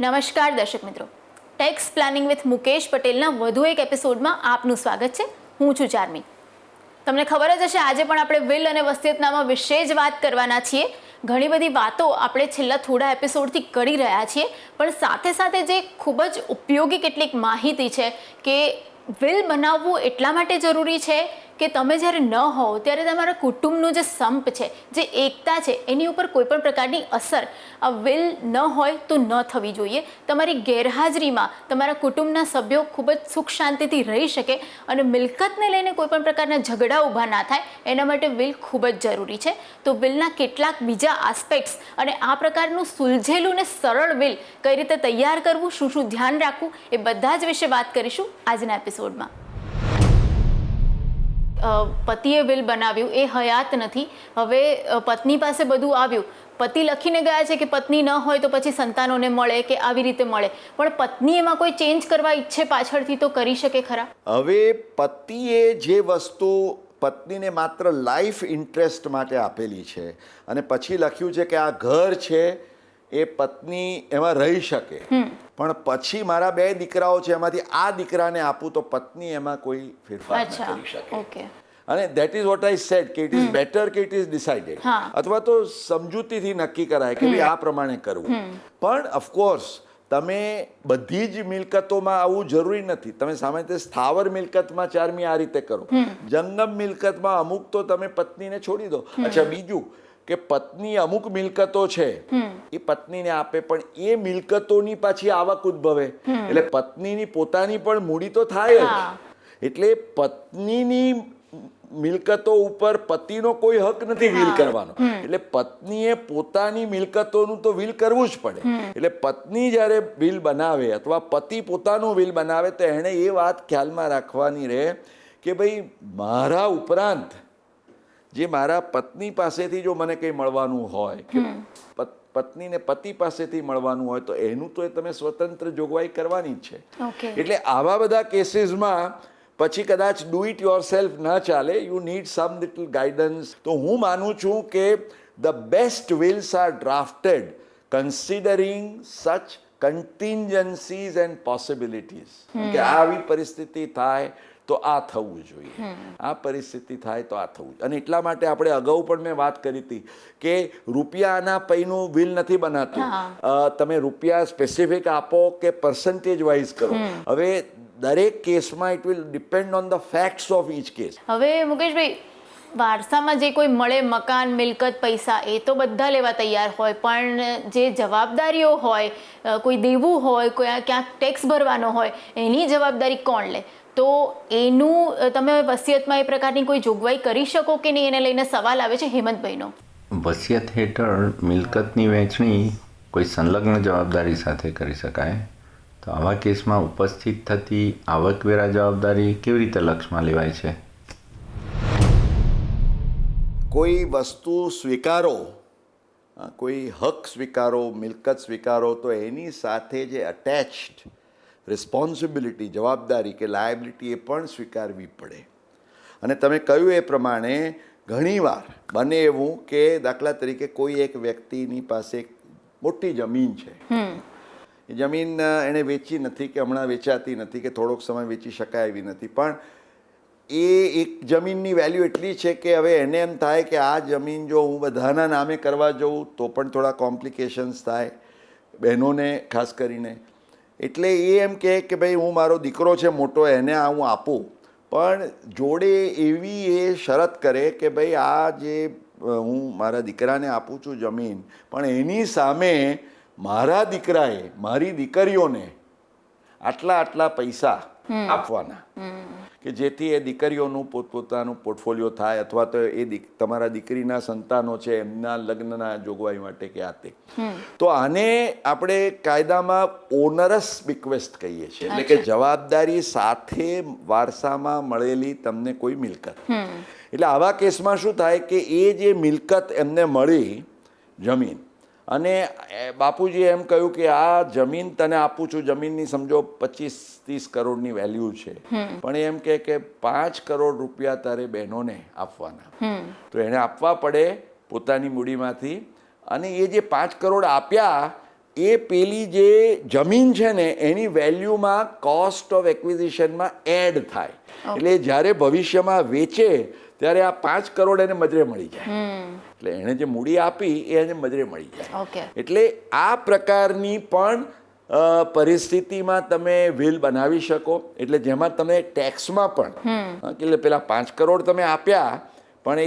નમસ્કાર દર્શક મિત્રો, ટેક્સ પ્લાનિંગ વિથ મુકેશ પટેલના વધુ એક એપિસોડમાં આપનું સ્વાગત છે. હું છું ચાર્મી. તમને ખબર જ હશે, આજે પણ આપણે વિલ અને વસિયતનામા વિશે જ વાત કરવાના છીએ. ઘણી બધી વાતો આપણે છેલ્લા થોડા એપિસોડથી કરી રહ્યા છીએ, પણ સાથે સાથે જે ખૂબ જ ઉપયોગી કેટલીક માહિતી છે કે વિલ બનાવવું એટલા માટે જરૂરી છે કે તમે જ્યારે ન હો ત્યારે તમારા કુટુંબનું જે સંપ છે, જે એકતા છે, એની ઉપર કોઈ પણ પ્રકારની અસર આ વિલ ન હોય તો ન થવી જોઈએ. તમારી ગેરહાજરીમાં તમારા કુટુંબના સભ્યો ખૂબ જ સુખ શાંતિથી રહી શકે અને મિલકતને લઈને કોઈ પણ પ્રકારના ઝઘડા ઊભા ના થાય, એના માટે વિલ ખૂબ જ જરૂરી છે. તો વિલના કેટલાક બીજા આસ્પેક્ટ્સ અને આ પ્રકારનું સુલઝેલું ને સરળ વિલ કઈ રીતે તૈયાર કરવું, શું શું ધ્યાન રાખવું, એ બધા જ વિશે વાત કરીશું આજના એપિસોડમાં. પતિએ વિલ બનાવ્યું, એ હયાત નથી. હવે પત્ની પાસે બધું આવ્યું, પતિ લખીને ગયા છે કે પત્ની ન હોય તો પછી સંતાનોને મળે કે આવી રીતે મળે, પણ પત્ની એમાં કોઈ ચેન્જ કરવા ઈચ્છે પાછળથી તો કરી શકે ખરા? હવે પતિએ જે વસ્તુ પત્નીને માત્ર લાઈફ ઇન્ટરેસ્ટ માટે આપેલી છે અને પછી લખ્યું છે કે આ ઘર છે, એ પત્ની એમાં રહી શકે, પણ પછી મારા 2 દીકરાઓ છે, એમાંથી આ દીકરાને આપું તો પત્ની એમાં કોઈ ફેરફાર ન કરી શકે. ઓકે. અને that is what I said કે ઇટ ઇઝ બેટર કે ઇટ ઇઝ ડિસાઇડેડ, અથવા તો સમજૂતીથી નક્કી કરાય કે ભાઈ આ પ્રમાણે કરવું. પણ ઓફકોર્સ તમે બધી જ મિલકતોમાં આવું જરૂરી નથી. તમે સામાન્ય રીતે સ્થાવર મિલકતમાં ચાર્મી આ રીતે કરો, જંગમ મિલકતમાં અમુક તો તમે પત્નીને છોડી દો. અચ્છા, બીજું કે પત્ની અમુક મિલકતો છે એ પત્નીને આપે, પણ એ મિલકતોની પાછી આવક ઉદ્ભવે, એટલે પત્નીની પોતાની પણ મૂડી તો થાય જ. એટલે પત્નીની મિલકતો ઉપર પતિનો કોઈ હક નથી વિલ કરવાનો. એટલે પત્નીએ પોતાની મિલકતોનું તો વિલ કરવું જ પડે. એટલે પત્ની જ્યારે વિલ બનાવે અથવા પતિ પોતાનું વિલ બનાવે તો એણે એ વાત ખ્યાલમાં રાખવાની રહે કે ભાઈ મારા ઉપરાંત જે મારા પત્ની પાસેથી જો મને કંઈ મળવાનું હોય કે પત્નીને પતિ પાસેથી મળવાનું હોય તો એનું તો તમે સ્વતંત્ર જોગવાઈ કરવાની જ છે. એટલે આવા બધા કેસીસમાં પછી કદાચ ડુ ઇટ યોર સેલ્ફ ન ચાલે, you need some little guidance. તો હું માનું છું કે the best wills are drafted considering such contingencies and possibilities. કે આવી પરિસ્થિતિ થાય તો આ થવું જોઈએ, આ પરિસ્થિતિ થાય તો આ થવું. અને એટલા માટે આપણે અગાઉ પણ મેં વાત કરી હતી કે રૂપિયાના પૈનું વિલ નથી બનાતું. તમે રૂપિયા સ્પેસિફિક આપો કે પર્સન્ટેજ વાઇઝ કરો. હવે દરેક કેસમાં it will depend on the facts of each case. હવે મુકેશભાઈ, વારસામાં જે કોઈ મળે, મકાન, મિલકત, પૈસા, એ તો બધા લેવા તૈયાર હોય, પણ જે જવાબદારીઓ હોય, કોઈ દેવું હોય, કોઈ ક્યાંક ટેક્સ ભરવાનો હોય, એની જવાબદારી કોણ લે? તો એનું તમે વસિયતમાં એ પ્રકારની કોઈ જોગવાઈ કરી શકો કે નહીં, એને લઈને સવાલ આવે છે હેમંતભાઈનો. વસિયત હેઠળ મિલકતની વહેંચણી કોઈ સંલગ્ન જવાબદારી સાથે કરી શકાય. તો આવા કેસમાં ઉપસ્થિત થતી આવકવેરા જવાબદારી કેવી રીતે લક્ષમાં લેવાય છે? કોઈ વસ્તુ સ્વીકારો, કોઈ હક સ્વીકારો, મિલકત સ્વીકારો, તો એની સાથે જે અટેચ્ડ રિસ્પોન્સિબિલિટી, જવાબદારી કે લાયબિલિટી, એ પણ સ્વીકારવી પડે. અને તમે કહ્યું એ પ્રમાણે ઘણીવાર બને એવું કે દાખલા તરીકે કોઈ એક વ્યક્તિની પાસે મોટી જમીન છે, એ જમીન એણે વેચી નથી કે હમણાં વેચાતી નથી કે થોડોક સમય વેચી શકાય એવી નથી, પણ એ એક જમીનની વેલ્યુ એટલી છે કે હવે એને એમ થાય કે આ જમીન જો હું બધાના નામે કરવા જાઉં તો પણ થોડા કોમ્પ્લિકેશન્સ થાય, બહેનોને ખાસ કરીને. એટલે એ એમ કહે કે ભાઈ હું મારો દીકરો છે મોટો, એને આ હું આપું, પણ જોડે એવી એ શરત કરે કે ભાઈ આ જે હું મારા દીકરાને આપું છું જમીન, પણ એની સામે મારા દીકરાએ મારી દીકરીઓને આટલા પૈસા આપવાના, કે જેથી એ દીકરીઓનું પોતપોતાનું પોર્ટફોલિયો થાય, અથવા તો એ તમારા દીકરીના સંતાનો છે એમના લગ્નના જોગવાઈ માટે કે આ તે. તો આને આપણે કાયદામાં ઓનરસ બિક્વેસ્ટ કહીએ છીએ, એટલે કે જવાબદારી સાથે વારસામાં મળેલી તમને કોઈ મિલકત. એટલે આવા કેસમાં શું થાય કે એ જે મિલકત એમને મળી જમીન, અને બાપુજીએ એમ કહ્યું કે આ જમીન તને આપું છું, જમીનની સમજો 25-30 કરોડની વેલ્યુ છે, પણ એમ કે 5 કરોડ રૂપિયા તારે બહેનોને આપવાના. તો એને આપવા પડે પોતાની મૂડીમાંથી, અને એ જે 5 કરોડ આપ્યા એ પેલી જે જમીન છે ને એની વેલ્યુમાં કોસ્ટ ઓફ એક્વિઝિશનમાં એડ થાય. એટલે જ્યારે ભવિષ્યમાં વેચે ત્યારે આ 5 કરોડ એને મજરે મળી જાય. એટલે એણે જે મૂડી આપી એ એને મજરે મળી જાય. ઓકે. એટલે આ પ્રકારની પણ પરિસ્થિતિમાં તમે વિલ બનાવી શકો. એટલે જેમાં તમે ટેક્સમાં પણ એટલે પેલા 5 કરોડ તમે આપ્યા પણ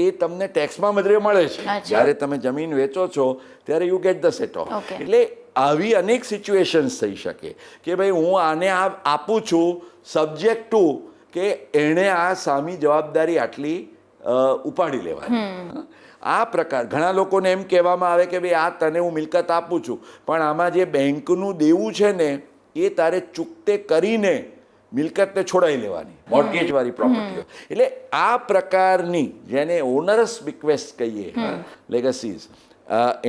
એ તમને ટેક્સમાં મજરે મળે છે. જ્યારે તમે જમીન વેચો છો ત્યારે you get the set of. એટલે આવી અનેક સિચ્યુએશન્સ થઈ શકે કે ભાઈ હું આને આપું છું સબ્જેક્ટ ટુ કે એણે આ સામી જવાબદારી આટલી ઉપાડી લેવાની. આ પ્રકાર ઘણા લોકોને એમ કહેવામાં આવે કે ભાઈ આ તને હું મિલકત આપું છું પણ આમાં જે બેંકનું દેવું છે ને એ તારે ચૂકતે કરીને મિલકતને છોડાઈ લેવાની, મોર્ગેજવાળી પ્રોપર્ટીઓ. એટલે આ પ્રકારની જેને ઓનરસ બિક્વેસ્ટ કહીએ, લેગસીઝ,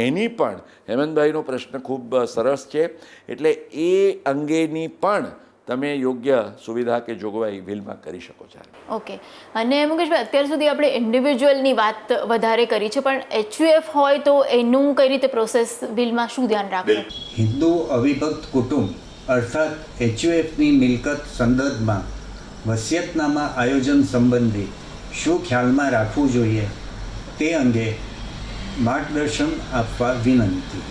એની પણ હેમંતભાઈનો પ્રશ્ન ખૂબ સરસ છે. એટલે એ અંગેની પણ તમે યોગ્ય સુવિધા કે જોગવાઈ વિલમાં કરી શકો છો. ઓકે. અને મુકેશભાઈ, અત્યાર સુધી આપણે ઇન્ડિવિજ્યુઅલની વાત વધારે કરી છે, પણ HUF હોય તો એનું કઈ રીતે પ્રોસેસ, વિલમાં શું ધ્યાન રાખવું? હિન્દુ અવિભક્ત કુટુંબ અર્થાત HUFની મિલકત સંદર્ભમાં વસિયતનામા આયોજન સંબંધી શું ખ્યાલમાં રાખવું જોઈએ તે અંગે માર્ગદર્શન આપવા વિનંતી.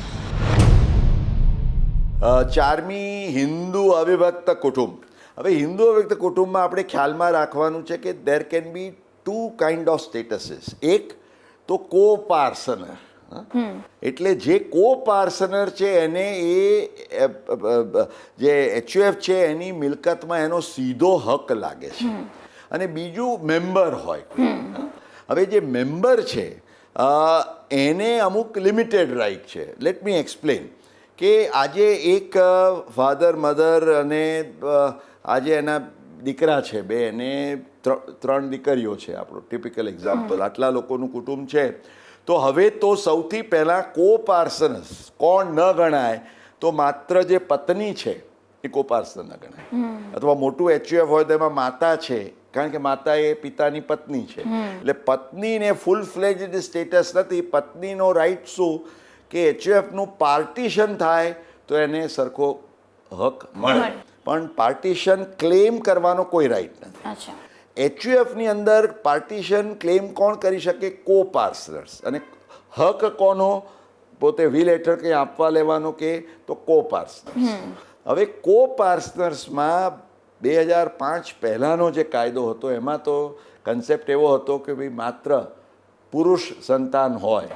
4મી હિન્દુ અવિભક્ત કુટુંબ. હવે હિન્દુ અવિભક્ત કુટુંબમાં આપણે ખ્યાલમાં રાખવાનું છે કે દેર કેન બી 2 કાઇન્ડ ઓફ સ્ટેટસીસ. એક તો કો પાર્સનર. એટલે જે કો પાર્સનર છે એને એ જે HUF છે એની મિલકતમાં એનો સીધો હક લાગે છે. અને બીજું મેમ્બર હોય. હવે જે મેમ્બર છે એને અમુક લિમિટેડ રાઇટ છે. Let me explain. કે આજે એક ફાધર મધર અને આજે એના દીકરા છે 2 અને 3 દીકરીઓ છે. આપણું ટિપિકલ એક્ઝામ્પલ. આટલા લોકોનું કુટુંબ છે. તો હવે તો સૌથી પહેલાં કો પાર્સનર્સ કોણ ન ગણાય તો માત્ર જે પત્ની છે એ કો પાર્સનર ન ગણાય. અથવા મોટું HUF હોય તો એમાં માતા છે, કારણ કે માતા એ પિતાની પત્ની છે. એટલે પત્નીને ફૂલ ફ્લેજ્ડ સ્ટેટસ નથી. પત્નીનો રાઇટ શું કે HUFનું પાર્ટીશન થાય તો એને સરખો હક મળે, પણ પાર્ટીશન ક્લેમ કરવાનો કોઈ રાઇટ નથી. HUFની અંદર પાર્ટીશન ક્લેમ કોણ કરી શકે? કો પાર્સનર્સ. અને હક કોનો? પોતે વિલ હેઠળ કંઈ આપવા લેવાનો કે તો કો પાર્સનર્સ. હવે કો પાર્સનર્સમાં 2005 પહેલાંનો જે કાયદો હતો એમાં તો કન્સેપ્ટ એવો હતો કે ભાઈ માત્ર પુરુષ સંતાન હોય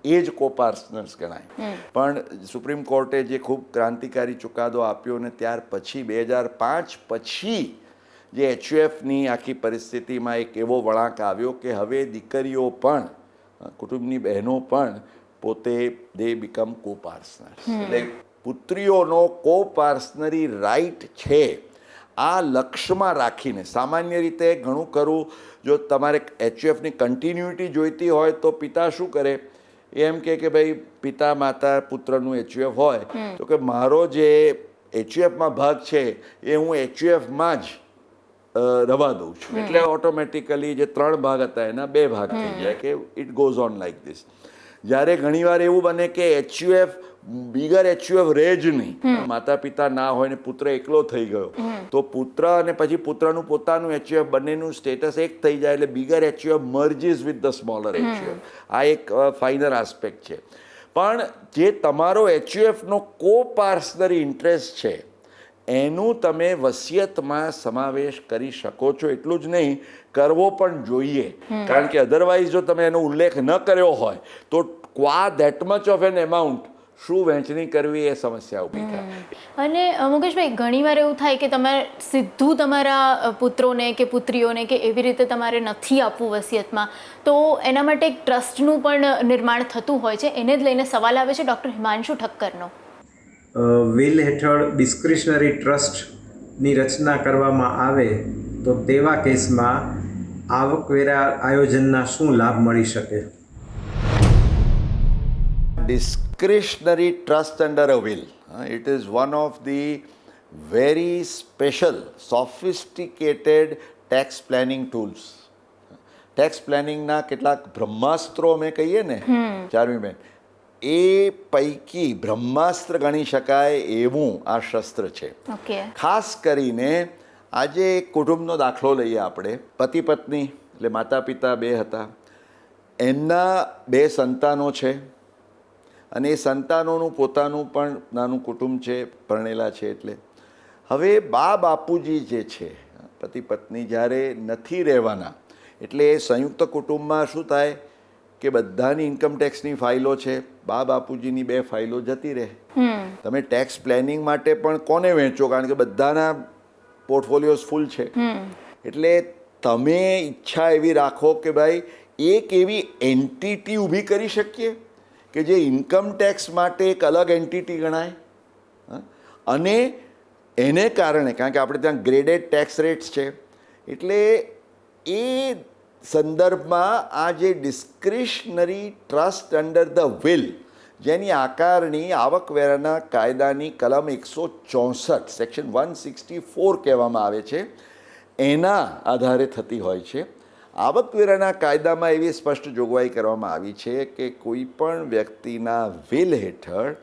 એ જ કો પાર્સનર્સ ગણાય. પણ સુપ્રીમ કોર્ટે જે ખૂબ ક્રાંતિકારી ચુકાદો આપ્યો ને ત્યાર પછી 2005 પછી જે HUFની આખી પરિસ્થિતિમાં એક એવો વળાંક આવ્યો કે હવે દીકરીઓ પણ, કુટુંબની બહેનો પણ પોતે દે બીકમ કો પાર્સનર્સ. એટલે પુત્રીઓનો કો પાર્સનરી રાઇટ છે. આ લક્ષ્યમાં રાખીને સામાન્ય રીતે ઘણું ખરું જો તમારે HUFની કન્ટિન્યુટી જોઈતી હોય તો પિતા શું કરે? એમ કે ભાઈ પિતા માતા પુત્રનું HUF હોય તો કે મારો જે HUFમાં ભાગ છે એ હું HUFમાં જ રવા દઉં છું. એટલે ઓટોમેટિકલી જે 3 ભાગ હતા એના 2 ભાગ થઈ જાય કે it goes on like this. જ્યારે ઘણીવાર એવું બને કે HUF બિગર HUF રહે જ નહીં, માતા પિતા ના હોય ને પુત્ર એકલો થઈ ગયો, તો પુત્ર અને પછી પુત્રનું પોતાનું HUF બંનેનું સ્ટેટસ એક થઈ જાય એટલે bigger HUF merges with the smaller HUF. આ એક ફાઇનર આસ્પેક્ટ છે. પણ જે તમારો HUFનો કો પાર્સનરી ઇન્ટરેસ્ટ છે એનું તમે વસિયતમાં સમાવેશ કરી શકો છો. એટલું જ નહીં, કરવો પણ જોઈએ. કારણ કે અધરવાઇઝ જો તમે એનો ઉલ્લેખ ન કર્યો હોય તો ક્વા that much of an amount શું વહેંચણી કરવી એ સમસ્યા ઊભી થાય. અને મુકેશભાઈ, ઘણીવાર એવું થાય કે તમારે સીધું તમારા પુત્રોને કે પુત્રીઓને કે એવી રીતે તમારે નથી આપવું વસિયતમાં, તો એના માટે એક ટ્રસ્ટનું પણ નિર્માણ થતું હોય છે. એને જ લઈને સવાલ આવે છે ડૉક્ટર હિમાંશુ ઠક્કરનો. વિલ હેઠળ ડિસ્ક્રિશનરી ટ્રસ્ટની રચના કરવામાં આવે તો તેવા કેસમાં આવકવેરા આયોજનના શું લાભ મળી શકે? Discretionary trust under a will. It is one of the very special, sophisticated tax planning tools. Tax પ્લાનિંગના કેટલાક બ્રહ્માસ્ત્રો અમે કહીએ ને ચાર્મીબેન, એ પૈકી બ્રહ્માસ્ત્ર ગણી શકાય એવું આ શસ્ત્ર છે. ઓકે. ખાસ કરીને આજે એક કુટુંબનો દાખલો લઈએ આપણે. પતિ પત્ની એટલે માતા પિતા બે હતા, એમના બે સંતાનો છે અને એ સંતાનોનું પોતાનું પણ નાનું કુટુંબ છે, પરણેલા છે. એટલે હવે બા બાપુજી જે છે, પતિ પત્ની જ્યારે નથી રહેવાના, એટલે એ સંયુક્ત કુટુંબમાં શું થાય કે બધાની ઇન્કમ ટેક્સની ફાઇલો છે, બા બાપુજીની બે ફાઇલો જતી રહે. તમે ટેક્સ પ્લાનિંગ માટે પણ કોને વહેંચો, કારણ કે બધાના પોર્ટફોલિયોઝ ફૂલ છે. એટલે તમે ઈચ્છા એવી રાખો કે ભાઈ એક એવી એન્ટિટી ઊભી કરી શકીએ કે જે ઇન્કમ ટેક્સ માટે એક અલગ એન્ટિટી ગણાય. અને એને કારણે, કારણ કે આપણે ત્યાં ગ્રેડેડ ટેક્સ રેટ્સ છે, એટલે એ સંદર્ભમાં આ જે discretionary trust under the will, જેની આકારણી આવકવેરાના કાયદાની કલમ 164 સેક્શન 164 કહેવામાં આવે છે, એના આધારે થતી હોય છે. આવકવેરાના કાયદામાં એવી સ્પષ્ટ જોગવાઈ કરવામાં આવી છે કે કોઈ પણ વ્યક્તિના વિલ હેઠળ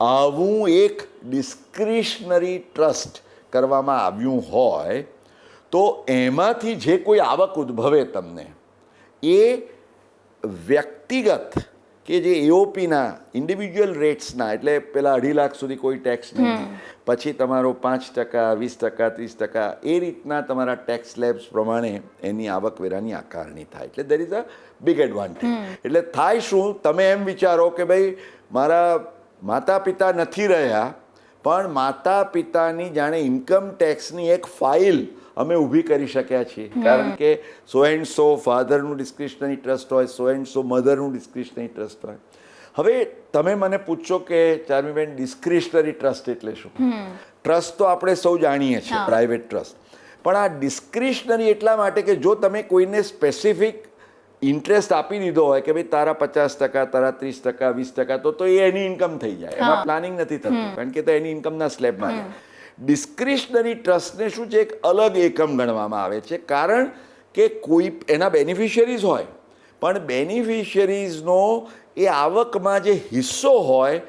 આવું એક ડિસ્ક્રિશનરી ટ્રસ્ટ કરવામાં આવ્યું હોય તો એમાંથી જે કોઈ આવક ઉદ્ભવે તમને, એ વ્યક્તિગત કે જે એઓપીના ઇન્ડિવિજ્યુઅલ રેટ્સના, એટલે પેલા 2.5 લાખ સુધી કોઈ ટેક્સ નહીં, પછી તમારો 5%, 20%, 30%, એ રીતના તમારા ટેક્સ સ્લેબ્સ પ્રમાણે એની આવકવેરાની આકારણી થાય. એટલે દેર ઇઝ અ બિગ એડવાન્ટેજ. એટલે થાય શું, તમે એમ વિચારો કે ભાઈ મારા માતા પિતા નથી રહ્યા, પણ માતા પિતાની જાણે ઇન્કમ ટેક્સની એક ફાઇલ અમે ઊભી કરી શક્યા છીએ, કારણ કે સો એન્ડ સો ફાધરનું ડિસ્ક્રિશનરી ટ્રસ્ટ હોય, સો એન્ડ સો મધરનું ડિસ્ક્રિશનરી ટ્રસ્ટ હોય. હવે તમે મને પૂછો કે ચાર્મીબેન, ડિસ્ક્રિશનરી ટ્રસ્ટ એટલે શું? ટ્રસ્ટ તો આપણે સૌ જાણીએ છીએ, પ્રાઇવેટ ટ્રસ્ટ. પણ આ ડિસ્ક્રિશનરી એટલા માટે કે જો તમે કોઈને સ્પેસિફિક ઇન્ટરેસ્ટ આપી દીધો હોય કે ભાઈ તારા 50%, તારા 30%, 20%, તો એ એની ઇન્કમ થઈ જાય, એમાં પ્લાનિંગ નથી થતું, કારણ કે તો એની ઇન્કમના સ્લેબમાં જાય. ડિસ્ક્રિશનરી ટ્રસ્ટને શું છે, એક અલગ એકમ ગણવામાં આવે છે, કારણ કે કોઈ એના બેનિફિશિયરીઝ હોય, પણ બેનિફિશિયરીઝનો એ આવકમાં જે હિસ્સો હોય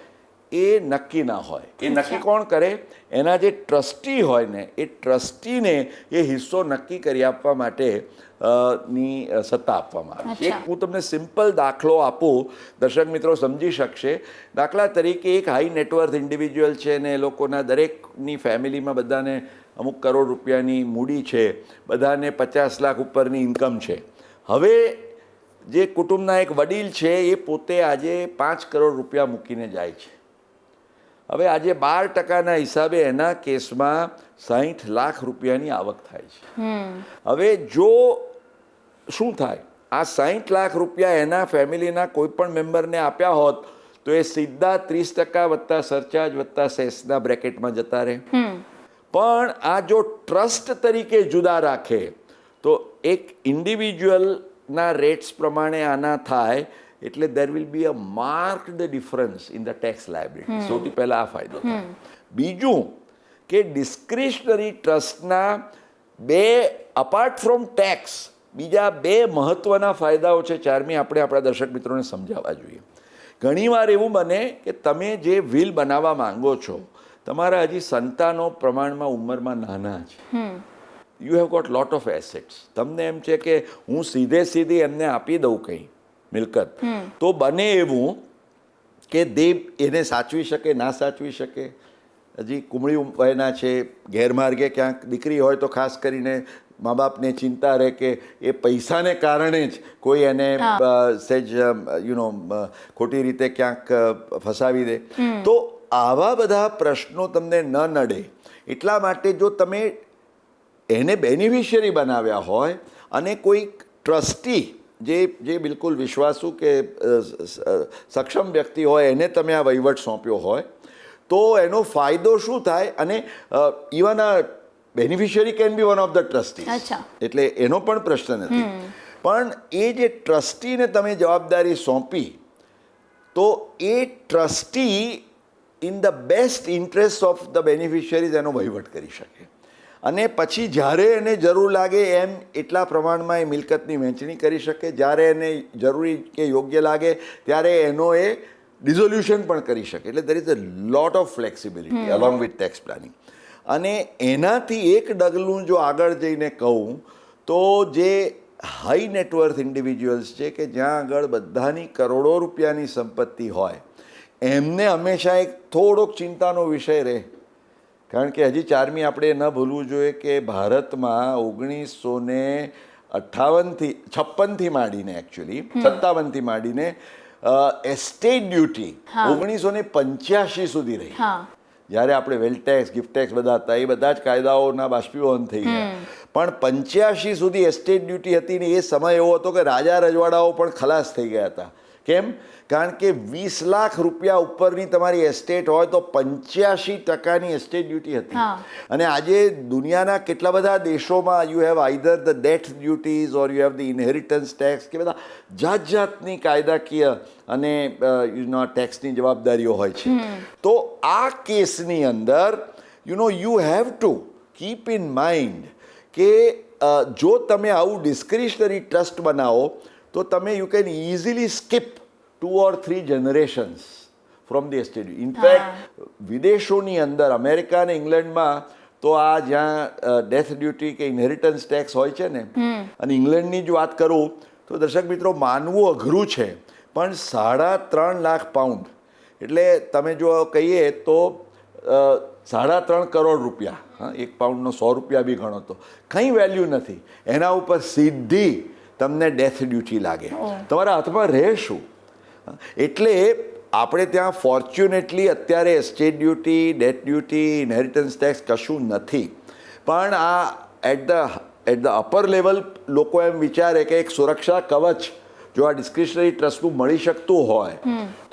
એ નક્કી ના હોય. એ નક્કી કોણ કરે? એના જે ટ્રસ્ટી હોય ને, એ ટ્રસ્ટીને એ હિસ્સો નક્કી કરી આપવા માટે ની સત્તા આપવામાં આવે છે. એક હું તમને સિમ્પલ દાખલો આપું, દર્શક મિત્રો સમજી શકશે. દાખલા તરીકે એક હાઈ નેટવર્થ ઇન્ડિવિજ્યુઅલ છે ને એ લોકોના દરેકની ફેમિલીમાં બધાને અમુક કરોડ રૂપિયાની મૂડી છે, બધાને 50 લાખ ઉપરની ઇન્કમ છે. હવે જે કુટુંબના એક વડીલ છે એ પોતે આજે 5 કરોડ રૂપિયા મૂકીને જાય છે. હવે આજે 12%ના હિસાબે એના કેસમાં 60 લાખ રૂપિયાની આવક થાય છે. હવે જો શું થાય, આ 60 લાખ રૂપિયા એના ફેમિલીના કોઈ પણ મેમ્બરને આપ્યા હોત તો એ સીધા 30% વત્તા સરચાર્જ વત્તા સેસના બ્રેકેટમાં જતા રહે. પણ આ જો ટ્રસ્ટ તરીકે જુદા રાખે તો એક ઇન્ડિવિજ્યુઅલના રેટ્સ પ્રમાણે આના થાય, એટલે there will be a marked difference in the tax liability. સૌથી પહેલાં આ ફાયદો થાય. બીજું કે ડિસ્ક્રિશનરી ટ્રસ્ટના બે, અપાર્ટ ફ્રોમ ટેક્સ, બીજા બે મહત્ત્વના ફાયદાઓ છે. ચાર્મી, આપણે આપણા દર્શક મિત્રોને સમજાવવા જોઈએ. ઘણીવાર એવું બને કે તમે જે વિલ બનાવવા માંગો છો, તમારા હજી સંતાનો પ્રમાણમાં ઉંમરમાં નાના છે, you have got lot of assets. તમને એમ છે કે હું સીધી એમને આપી દઉં કંઈ મિલકત, તો બને એવું કે એને સાચવી શકે, ના સાચવી શકે. હજી કુમળી વયના છે, ગેરમાર્ગે ક્યાંક દીકરી હોય તો ખાસ કરીને મા બાપને ચિંતા રહે કે એ પૈસાને કારણે જ કોઈ એને સેજ ખોટી રીતે ક્યાંક ફસાવી દે. તો આવા બધા પ્રશ્નો તમને ન નડે એટલા માટે જો તમે એને બેનિફિશિયરી બનાવ્યા હોય અને કોઈક ટ્રસ્ટી જે બિલકુલ વિશ્વાસુ કે સક્ષમ વ્યક્તિ હોય એને તમે આ વહીવટ સોંપ્યો હોય, તો એનો ફાયદો શું થાય? અને even a beneficiary can be one of the trustee, એટલે એનો પણ પ્રશ્ન નથી. પણ એ જે ટ્રસ્ટીને તમે જવાબદારી સોંપી, તો એ trustee in the best interest of the beneficiaries એનો વહીવટ કરી શકે. અને પછી જ્યારે એને જરૂર લાગે એમ એટલા પ્રમાણમાં એ મિલકતની વહેંચણી કરી શકે. જ્યારે એને જરૂરી કે યોગ્ય લાગે ત્યારે એનો એ ડિઝોલ્યુશન પણ કરી શકે. એટલે દેર is a lot of flexibility along with tax planning. અને એનાથી એક ડગલું જો આગળ જઈને કહું તો જે હાઈ નેટવર્થ ઇન્ડિવિજ્યુઅલ્સ છે કે જ્યાં આગળ બધાની કરોડો રૂપિયાની સંપત્તિ હોય, એમને હંમેશા એક થોડોક ચિંતાનો વિષય રહે. કારણ કે હજી 4મી આપણે ન ભૂલવું જોઈએ કે ભારતમાં 1958થી માંડીને એકચ્યુઅલી 57થી માંડીને એસ્ટેટ ડ્યુટી 1985 સુધી રહી. જ્યારે આપણે વેલ્થ ટેક્સ, ગિફ્ટ ટેક્સ બધા હતા એ બધા જ કાયદાઓના બાષ્પીભવન થઈ ગયા. પણ 85 સુધી એસ્ટેટ ડ્યુટી હતી ને એ સમય એવો હતો કે રાજા રજવાડાઓ પણ ખલાસ થઈ ગયા હતા. કેમ? કારણ કે 20 લાખ રૂપિયા ઉપરની તમારી એસ્ટેટ હોય તો 85% એસ્ટેટ ડ્યુટી હતી. અને આજે દુનિયાના કેટલા બધા દેશોમાં you have either the death duties or you have the inheritance tax કે બધા જાતની કાયદાકીય અને ટેક્સની જવાબદારીઓ હોય છે. તો આ કેસની અંદર you have to keep in mind કે જો તમે આવું ડિસ્ક્રિશનરી ટ્રસ્ટ બનાવો તો તમે you can easily skip 2 or 3 generations from the estate. In fact વિદેશોની અંદર અમેરિકા અને ઇંગ્લેન્ડમાં તો આ જ્યાં ડેથ ડ્યુટી કે ઇનહેરિટન્સ ટેક્સ હોય છે ને, અને ઇંગ્લેન્ડની જ વાત કરું તો દર્શક મિત્રો માનવું અઘરું છે પણ 3.5 લાખ પાઉન્ડ એટલે તમે જો કહીએ તો 3.5 કરોડ રૂપિયા, 1 પાઉન્ડનો 100 રૂપિયા બી ગણો તો કંઈ વેલ્યુ નથી. એના ઉપર સીધી તમને ડેથ ડ્યુટી લાગે. તમારા હાથમાં રહે શું? એટલે આપણે ત્યાં ફોર્ચ્યુનેટલી અત્યારે estate duty, death duty, inheritance tax કશું નથી. પણ આ એટ ધ અપર લેવલ લોકો એમ વિચારે કે એક સુરક્ષા કવચ જો આ ડિસ્ક્રિશનરી ટ્રસ્ટનું મળી શકતું હોય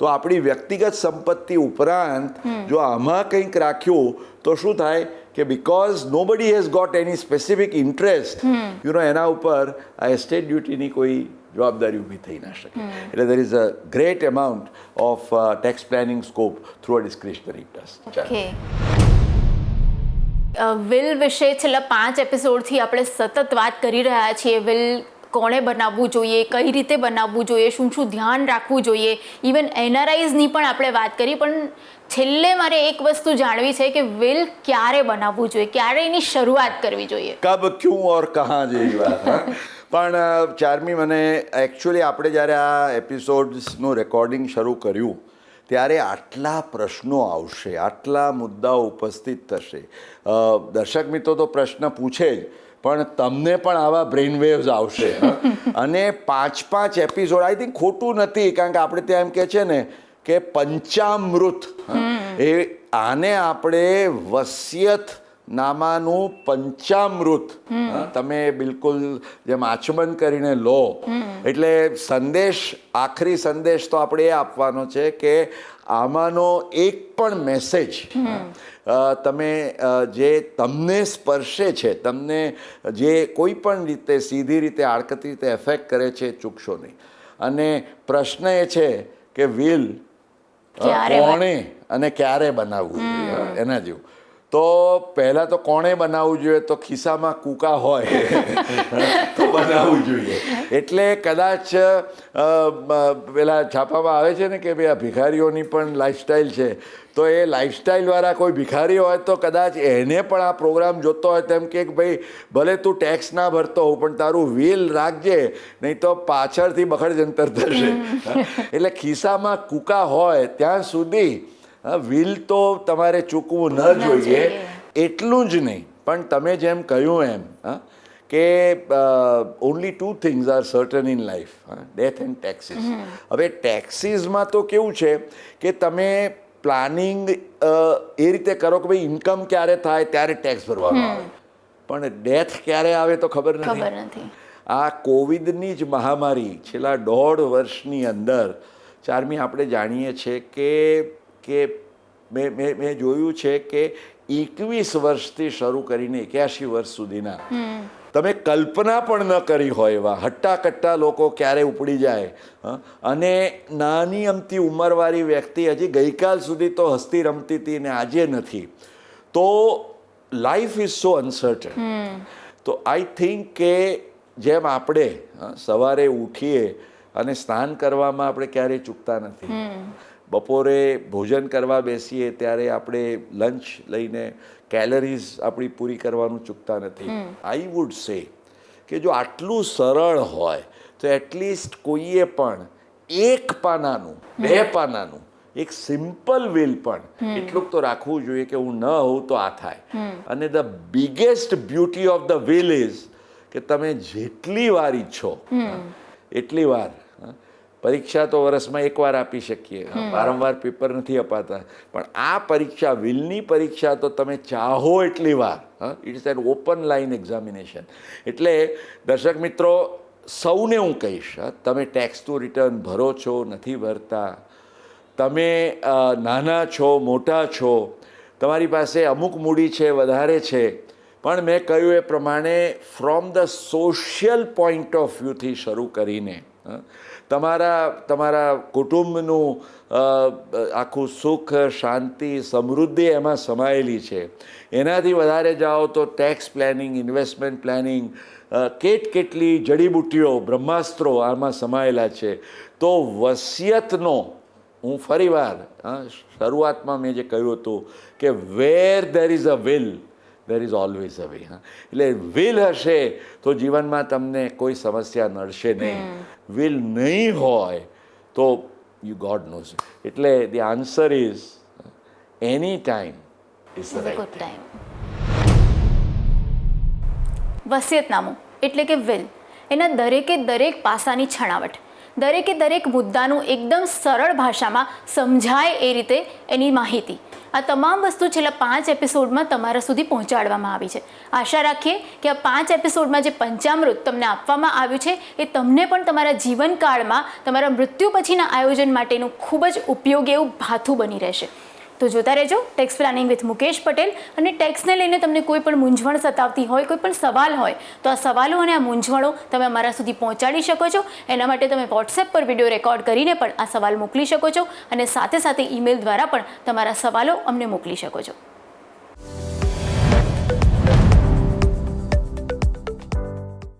તો આપણી વ્યક્તિગત સંપત્તિ ઉપરાંત જો આમાં કંઈક રાખ્યું તો શું થાય કે because nobody has got any specific interest એના ઉપર આ એસ્ટેટ ડ્યુટીની કોઈ જવાબદારી ઊભી થઈ ના શકે. એટલે દેર is a great amount of tax planning scope through a discretionary trust. Will વિશે છેલ્લા 5 એપિસોડથી આપણે સતત વાત કરી રહ્યા છીએ. વિલ કોણે બનાવવું જોઈએ, કઈ રીતે બનાવવું જોઈએ, શું ધ્યાન રાખવું જોઈએ, ઇવન એનઆરઆઈઝની પણ આપણે વાત કરી. પણ છેલ્લે મારે એક વસ્તુ જાણવી છે કે વિલ ક્યારે બનાવવું જોઈએ, ક્યારે એની શરૂઆત કરવી જોઈએ? કબ, ક્યું ઓર કહાં જેવી વાત. પણ 4મી મને એકચ્યુઅલી આપણે જ્યારે આ એપિસોડ્સનું રેકોર્ડિંગ શરૂ કર્યું ત્યારે આટલા પ્રશ્નો આવશે, આટલા મુદ્દાઓ ઉપસ્થિત થશે. દર્શક મિત્રો તો પ્રશ્ન પૂછે જ, પણ તમને પણ આવા બ્રેઇન વેવ્સ આવશે. અને 5 એપિસોડ આઈ થિંક ખોટું નથી, કારણ કે આપણે ત્યાં એમ કહે છે ને કે પંચામૃત, એ આને આપણે વસિયત નામાનું પંચામૃત તમે બિલકુલ જેમ આચમન કરીને લો. એટલે સંદેશ, આખરી સંદેશ તો આપણે એ આપવાનો છે કે આમાંનો એક પણ મેસેજ તમે જે તમને સ્પર્શે છે, તમને જે કોઈ પણ રીતે સીધી રીતે આડકતી રીતે એફેક્ટ કરે છે, ચૂકશો નહીં. અને પ્રશ્ન એ છે કે વિલ કોણે અને ક્યારે બનાવવું જોઈએ એના જેવું. તો પહેલાં તો કોણે બનાવવું જોઈએ? તો ખિસ્સામાં કૂકા હોય તો બનાવવું જોઈએ. એટલે કદાચ પેલા છાપામાં આવે છે ને કે ભાઈ આ ભિખારીઓની પણ લાઈફસ્ટાઈલ છે, તો એ લાઈફસ્ટાઈલવાળા કોઈ ભિખારી હોય તો કદાચ એને પણ આ પ્રોગ્રામ જોતો હોય તેમ કે ભાઈ ભલે તું ટેક્સ ના ભરતો હોવ પણ તારું વિલ રાખજે, નહીં તો પાછળથી બખડ જંતર થશે. એટલે ખિસ્સામાં કૂકા હોય ત્યાં સુધી વિલ તો તમારે ચૂકવું ન જોઈએ. એટલું જ નહીં, પણ તમે જેમ કહ્યું એમ કે only 2 things R certain in life, death and taxes. હવે ટેક્સીસમાં તો કેવું છે કે તમે પ્લાનિંગ એ રીતે કરો કે ભાઈ ઇન્કમ ક્યારે થાય ત્યારે ટેક્સ ભરવાનો આવે, પણ ડેથ ક્યારે આવે તો ખબર નથી. આ કોવિડની જ મહામારી છેલ્લા 1.5 વર્ષની અંદર 4મી આપણે જાણીએ છીએ કે મેં જોયું છે કે 21 વર્ષથી શરૂ કરીને 81 વર્ષ સુધીના તમે કલ્પના પણ ન કરી હોય એવા હટ્ટા-કટ્ટા લોકો ક્યારે ઉપડી જાય. અને નાની અમથી ઉંમરવાળી વ્યક્તિ હજી ગઈકાલ સુધી તો હસતી રમતી હતી ને આજે નથી. તો લાઈફ ઇઝ સો અનસર્ટન. તો આઈ થિંક કે જેમ આપણે સવારે ઉઠીએ અને સ્નાન કરવામાં આપણે ક્યારેય ચૂકતા નથી, બપોરે ભોજન કરવા બેસીએ ત્યારે આપણે લંચ લઈને કેલરીઝ આપણી પૂરી કરવાનું ચૂકતા નથી. આઈ વુડ સે કે જો આટલું સરળ હોય તો એટલીસ્ટ કોઈએ પણ એક પાનાનું 2 પાનાનું એક સિમ્પલ વિલ પણ એટલું તો રાખવું જોઈએ કે હું ન હોઉં તો આ થાય. અને the biggest beauty of the will is કે તમે જેટલી વાર ઈચ્છો એટલી વાર, પરીક્ષા તો વર્ષમાં એકવાર આપી શકીએ, વારંવાર પેપર નથી અપાતા, પણ આ પરીક્ષા વિલની પરીક્ષા તો તમે ચાહો એટલી વાર. It's an open line examination. એટલે દર્શક મિત્રો, સૌને હું કહીશ, તમે ટેક્સ ટુ રિટર્ન ભરો છો નથી ભરતા, તમે નાના છો મોટા છો, તમારી પાસે અમુક મૂડી છે વધારે છે, પણ મેં કહ્યું એ પ્રમાણે from the social point of વ્યૂથી શરૂ કરીને તમારા કુટુંબનું આખું સુખ શાંતિ સમૃદ્ધિ એમાં સમાયેલી છે. એનાથી વધારે જાઓ તો ટેક્સ પ્લાનિંગ, ઇન્વેસ્ટમેન્ટ પ્લાનિંગ, કેટલી જડીબુટ્ટીઓ બ્રહ્માસ્ત્રો આમાં સમાયેલા છે. તો વસિયતનો હું ફરીવાર શરૂઆતમાં મેં જે કહ્યું હતું કે where there is a will there is always a way. એટલે વિલ હશે તો જીવનમાં તમને કોઈ સમસ્યા નડશે નહીં. વિલ નહીં હોય તો યુ ગોડ નોઝ. એટલે the answer is any time is the right time. વસિયતનામું એટલે કે વિલ, એના દરેક પાસાની છણાવટ, દરેક મુદ્દાનું એકદમ સરળ ભાષામાં સમજાય એ રીતે એની માહિતી, આ તમામ વસ્તુ છેલ્લા 5 એપિસોડમાં તમારા સુધી પહોંચાડવામાં આવી છે. આશા રાખીએ કે આ 5 એપિસોડમાં જે પંચામૃત તમને આપવામાં આવ્યું છે એ તમને પણ તમારા જીવનકાળમાં તમારા મૃત્યુ પછીના આયોજન માટેનું ખૂબ જ ઉપયોગી એવું ભાથું બની રહેશે. તો જોતા રહેજો tax planning with Mukesh Patel. અને ટેક્સને લઈને તમને કોઈ પણ મૂંઝવણ સતાવતી હોય, કોઈ પણ સવાલ હોય, તો આ સવાલો અને આ મૂંઝવણો તમે અમારા સુધી પહોંચાડી શકો છો. એના માટે તમે વોટ્સએપ પર વિડીયો રેકોર્ડ કરીને પણ આ સવાલ મોકલી શકો છો, અને સાથે ઈમેલ દ્વારા પણ તમારા સવાલો અમને મોકલી શકો છો.